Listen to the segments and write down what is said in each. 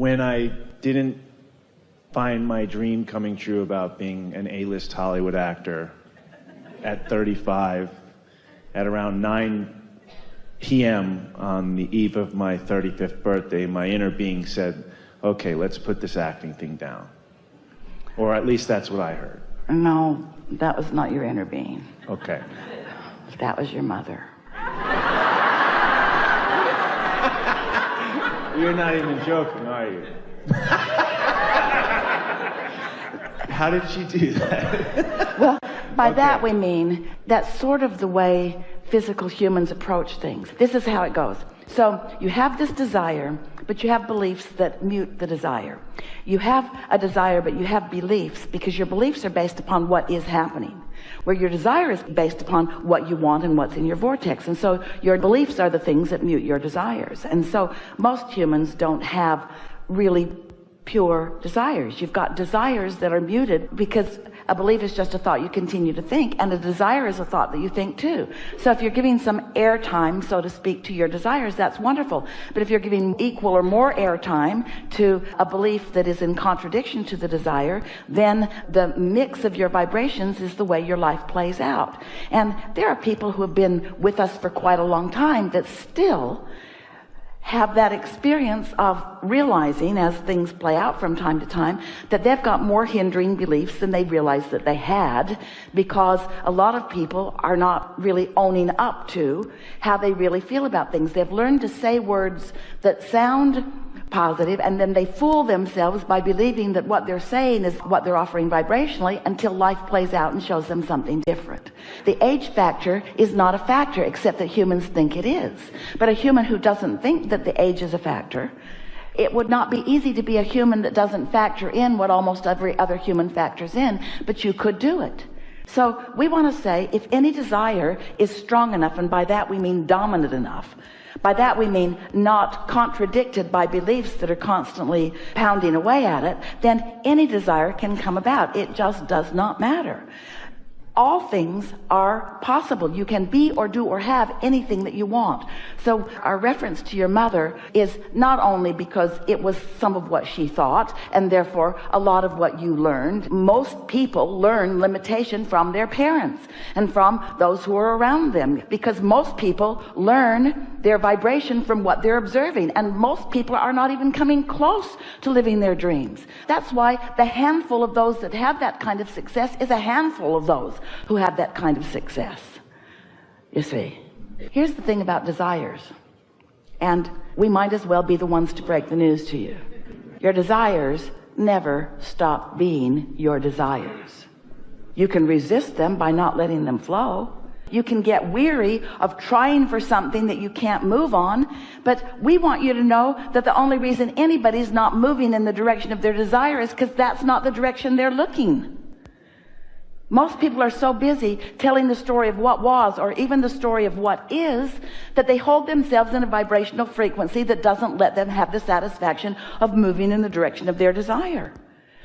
when I didn't find my dream coming true about being an A-list Hollywood actor at 35, at around 9 p.m. on the eve of my 35th birthday, my inner being said, okay, let's put this acting thing down. Or at least that's what I heard. No, that was not your inner being. Okay. That was your mother. You're not even joking, are you? How did she do that? Well, by that we mean that's sort of the way physical humans approach things. This is how it goes. So you have this desire, but you have beliefs that mute the desire. You have a desire, but you have beliefs, because your beliefs are based upon what is happening, where your desire is based upon what you want and what's in your vortex. And so your beliefs are the things that mute your desires. And so most humans don't have really pure desires. You've got desires that are muted because a belief is just a thought you continue to think, and a desire is a thought that you think too. So if you're giving some airtime, so to speak, to your desires, that's wonderful. But if you're giving equal or more airtime to a belief that is in contradiction to the desire, then the mix of your vibrations is the way your life plays out. And there are people who have been with us for quite a long time that still have that experience of realizing, as things play out from time to time, that they've got more hindering beliefs than they realized that they had, because a lot of people are not really owning up to how they really feel about things. They've learned to say words that sound positive, and then they fool themselves by believing that what they're saying is what they're offering vibrationally, until life plays out and shows them something different. The age factor is not a factor, except that humans think it is. But a human who doesn't think that the age is a factor, it would not be easy to be a human that doesn't factor in what almost every other human factors in, but you could do it. So we want to say, if any desire is strong enough, and by that we mean dominant enough, by that we mean not contradicted by beliefs that are constantly pounding away at it, then any desire can come about. It just does not matter. All things are possible. You can be or do or have anything that you want. So our reference to your mother is not only because it was some of what she thought, and therefore a lot of what you learned. Most people learn limitation from their parents and from those who are around them, because most people learn their vibration from what they're observing, and most people are not even coming close to living their dreams. That's why the handful of those that have that kind of success is a handful of those who have that kind of success. You see, here's the thing about desires, and we might as well be the ones to break the news to you. Your desires never stop being your desires. You can resist them by not letting them flow. You can get weary of trying for something that you can't move on, but we want you to know that the only reason anybody's not moving in the direction of their desire is because that's not the direction they're looking. Most people are so busy telling the story of what was, or even the story of what is, that they hold themselves in a vibrational frequency that doesn't let them have the satisfaction of moving in the direction of their desire.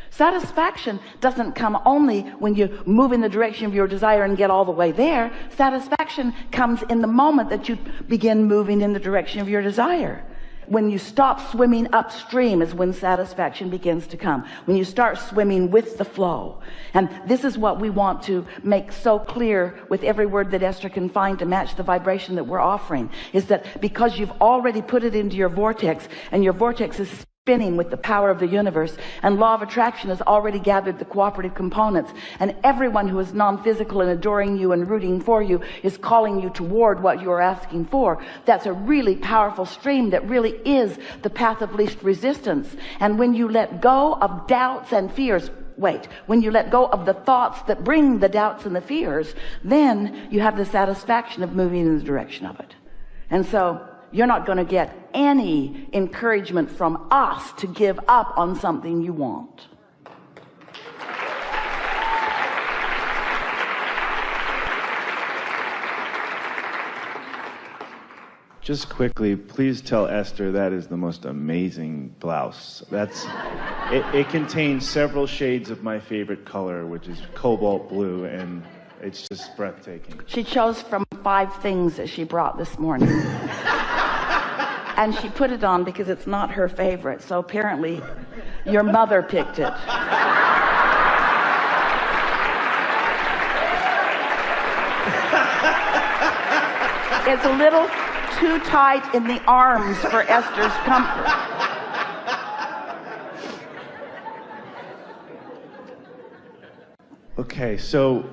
Satisfaction doesn't come only when you move in the direction of your desire and get all the way there. Satisfaction comes in the moment that you begin moving in the direction of your desire. When you stop swimming upstream is when satisfaction begins to come. When you start swimming with the flow. And this is what we want to make so clear with every word that Esther can find to match the vibration that we're offering, is that because you've already put it into your vortex, and your vortex is spinning with the power of the universe, and law of attraction has already gathered the cooperative components, and everyone who is non-physical and adoring you and rooting for you is calling you toward what you're asking for. That's a really powerful stream that really is the path of least resistance. And when you let go of doubts and fears, when you let go of the thoughts that bring the doubts and the fears, then you have the satisfaction of moving in the direction of it. And so you're not going to get any encouragement from us to give up on something you want. Just quickly, please tell Esther that is the most amazing blouse. It contains several shades of my favorite color, which is cobalt blue, and it's just breathtaking. She chose from 5 things that she brought this morning. And she put it on because it's not her favorite. So apparently your mother picked it. It's a little too tight in the arms for Esther's comfort. Okay, so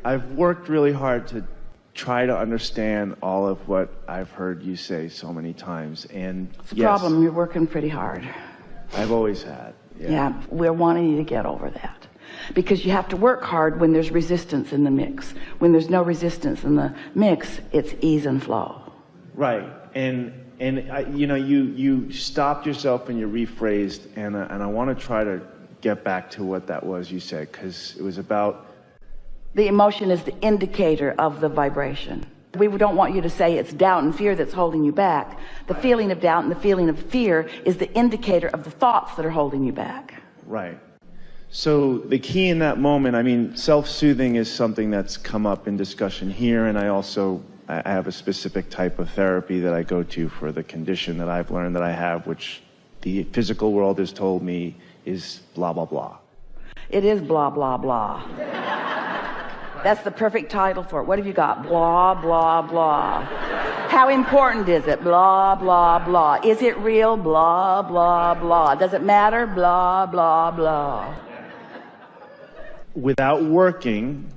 I've worked really hard to try to understand all of what I've heard you say so many times, and It's a problem. You're working pretty hard. I've always had. Yeah, we're wanting you to get over that. Because you have to work hard when there's resistance in the mix. When there's no resistance in the mix, it's ease and flow. Right, and you know, you stopped yourself and you rephrased, and I want to try to get back to what that was you said, because it was about... The emotion is the indicator of the vibration. We don't want you to say it's doubt and fear that's holding you back. The feeling of doubt and the feeling of fear is the indicator of the thoughts that are holding you back. Right. So the key in that moment, I mean, self-soothing is something that's come up in discussion here, and I have a specific type of therapy that I go to for the condition that I've learned that I have, which the physical world has told me is blah, blah, blah. It is blah, blah, blah. That's the perfect title for it. What have you got? Blah, blah, blah. How important is it? Blah, blah, blah. Is it real? Blah, blah, blah. Does it matter? Blah, blah, blah. Without working,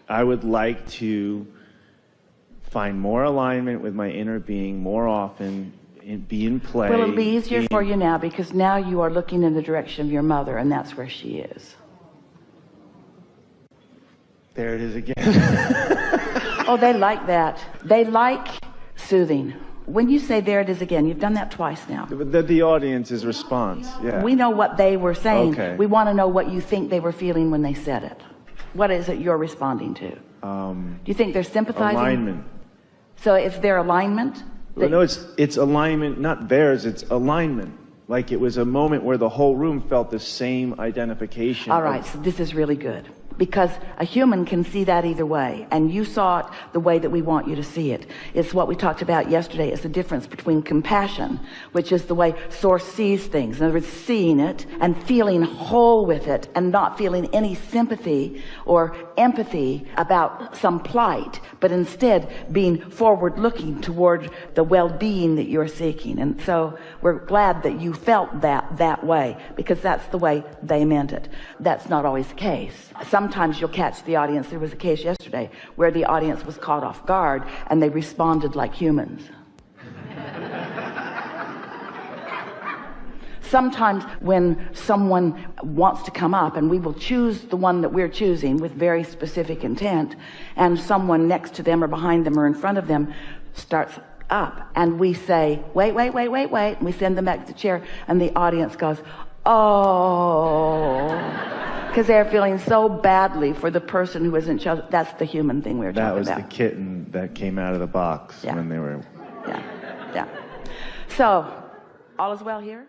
I would like to find more alignment with my inner being more often, be in play. Well, it'll be easier for you now because now you are looking in the direction of your mother, and that's where she is. There it is again. Oh, they like that. They like soothing. When you say there it is again, you've done that twice now. The audience's response, yeah. We know what they were saying. Okay. We want to know what you think they were feeling when they said it. What is it you're responding to? Do you think they're sympathizing? Alignment. So it's their alignment? Well, no, it's alignment, not theirs, it's alignment. Like it was a moment where the whole room felt the same identification. All right, so this is really good. Because a human can see that either way, and you saw it the way that we want you to see it. It's what we talked about yesterday. It's the difference between compassion, which is the way Source sees things. In other words, seeing it and feeling whole with it and not feeling any sympathy or empathy about some plight, but instead being forward-looking toward the well-being that you're seeking. And so we're glad that you felt that way, because that's the way they meant it. That's not always the case. Sometimes you'll catch the audience. There was a case yesterday where the audience was caught off guard and they responded like humans. Sometimes when someone wants to come up, and we will choose the one that we're choosing with very specific intent, and someone next to them or behind them or in front of them starts up, and we say, wait, and we send them back to the chair, and the audience goes, oh, because they're feeling so badly for the person who isn't chosen. That's the human thing we were talking about. That was the kitten that came out of the box when they were... Yeah. So, all is well here?